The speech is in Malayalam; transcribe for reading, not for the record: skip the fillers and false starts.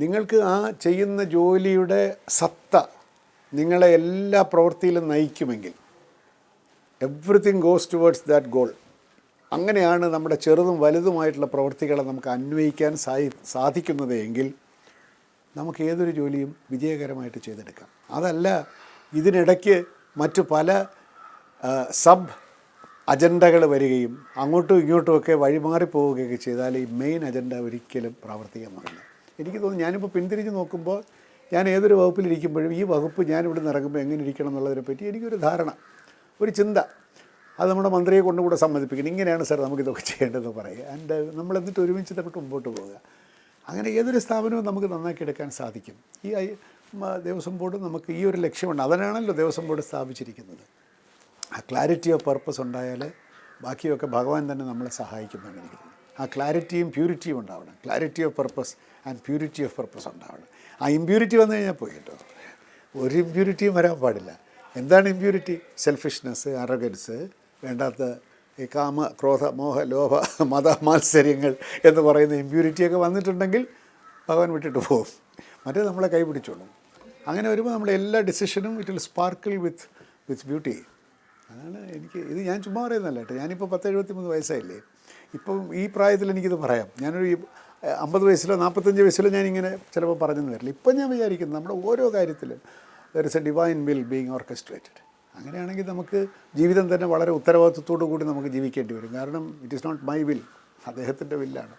നിങ്ങൾക്ക് ആ ചെയ്യുന്ന ജോലിയുടെ സത്ത നിങ്ങളെ എല്ലാ പ്രവൃത്തിയിലും നയിക്കുമെങ്കിൽ everything goes towards that goal. അങ്ങനെയാണ് നമ്മുടെ ചെറുതും വലുതുമായിട്ടുള്ള പ്രവൃത്തികളെ നമുക്ക് അന്വയിക്കാൻ സാധിക്കുന്നത് എങ്കിൽ നമുക്ക് ഏതൊരു ജോലിയും വിജയകരമായിട്ട് ചെയ്തെടുക്കാം. അതല്ല ഇതിനിടയ്ക്ക് മറ്റു പല സബ് അജണ്ടകൾ വരികയും അങ്ങോട്ടും ഇങ്ങോട്ടുമൊക്കെ വഴിമാറിപ്പോവുകയൊക്കെ ചെയ്താൽ ഈ മെയിൻ അജണ്ട ഒരിക്കലും പ്രാവർത്തികമാകില്ല. എനിക്ക് തോന്നുന്നു ഞാനിപ്പോൾ പിന്തിരിഞ്ഞ് നോക്കുമ്പോൾ ഞാൻ ഏതൊരു വകുപ്പിലിരിക്കുമ്പോഴും ഈ വകുപ്പ് ഞാനിവിടെ നിന്ന് ഇറങ്ങുമ്പോൾ എങ്ങനെ ഇരിക്കണം എന്നുള്ളതിനെപ്പറ്റി എനിക്കൊരു ധാരണ, ഒരു ചിന്ത, അത് നമ്മുടെ മന്ത്രിയെ കൊണ്ടുകൂടെ സമ്മതിപ്പിക്കണം. ഇങ്ങനെയാണ് സാർ നമുക്കിതൊക്കെ ചെയ്യേണ്ടതെന്ന് പറയുക. ആൻഡ് നമ്മൾ എന്നിട്ട് ഒരുമിച്ച് തമ്മിട്ട് മുമ്പോട്ട് പോവുക. അങ്ങനെ ഏതൊരു സ്ഥാപനവും നമുക്ക് നന്നാക്കിയെടുക്കാൻ സാധിക്കും. ഈ ദേവസ്വം ബോർഡ് നമുക്ക് ഈ ഒരു ലക്ഷ്യമുണ്ട്. അതിനാണല്ലോ ദേവസ്വം ബോർഡ് സ്ഥാപിച്ചിരിക്കുന്നത്. ആ ക്ലാരിറ്റി ഓഫ് പർപ്പസ് ഉണ്ടായാൽ ബാക്കിയൊക്കെ ഭഗവാൻ തന്നെ നമ്മളെ സഹായിക്കുമെന്നാണ് എനിക്ക് തോന്നുന്നത്. ആ ക്ലാരിറ്റിയും പ്യൂരിറ്റിയും ഉണ്ടാവണം. Clarity of purpose and purity of purpose ഉണ്ടാവണം. ആ ഇമ്പ്യൂരിറ്റി വന്നു കഴിഞ്ഞാൽ പോയി കേട്ടോ, ഒരു ഇമ്പ്യൂരിറ്റിയും വരാൻ പാടില്ല. എന്താണ് ഇമ്പ്യൂരിറ്റി? സെൽഫിഷ്നെസ്, അറഗൻസ്, വേണ്ടാത്ത ഈ കാമ, ക്രോധ, മോഹ, ലോഭ, മത മാത്സര്യങ്ങൾ എന്ന് പറയുന്ന ഇമ്പ്യൂരിറ്റിയൊക്കെ വന്നിട്ടുണ്ടെങ്കിൽ ഭഗവാൻ വിട്ടിട്ട് പോകും. മറ്റേ നമ്മളെ കൈ പിടിച്ചോളും. അങ്ങനെ വരുമ്പോൾ നമ്മുടെ എല്ലാ ഡിസിഷനും it will sparkle with beauty. അതാണ് ഇത് ഞാൻ ചുമ്മാ പറയുന്നതല്ല കേട്ടോ. ഞാനിപ്പോൾ 73 വയസ്സായില്ലേ. ഇപ്പം ഈ പ്രായത്തിൽ എനിക്കിത് പറയാം. ഞാനൊരു 50 വയസ്സിലോ 45 വയസ്സിലോ ഞാനിങ്ങനെ ചിലപ്പോൾ പറഞ്ഞെന്ന് വരില്ല. ഇപ്പം ഞാൻ വിചാരിക്കുന്നത് നമ്മുടെ ഓരോ കാര്യത്തിലും there is A divine will being orchestrated. അങ്ങനെയാണെങ്കിൽ നമുക്ക് ജീവിതം തന്നെ വളരെ ഉത്തരവാദിത്വത്തോടു കൂടി നമുക്ക് ജീവിക്കേണ്ടി വരും. കാരണം it is not my will, അദ്ദേഹത്തിൻ്റെ വില്ലാണ്.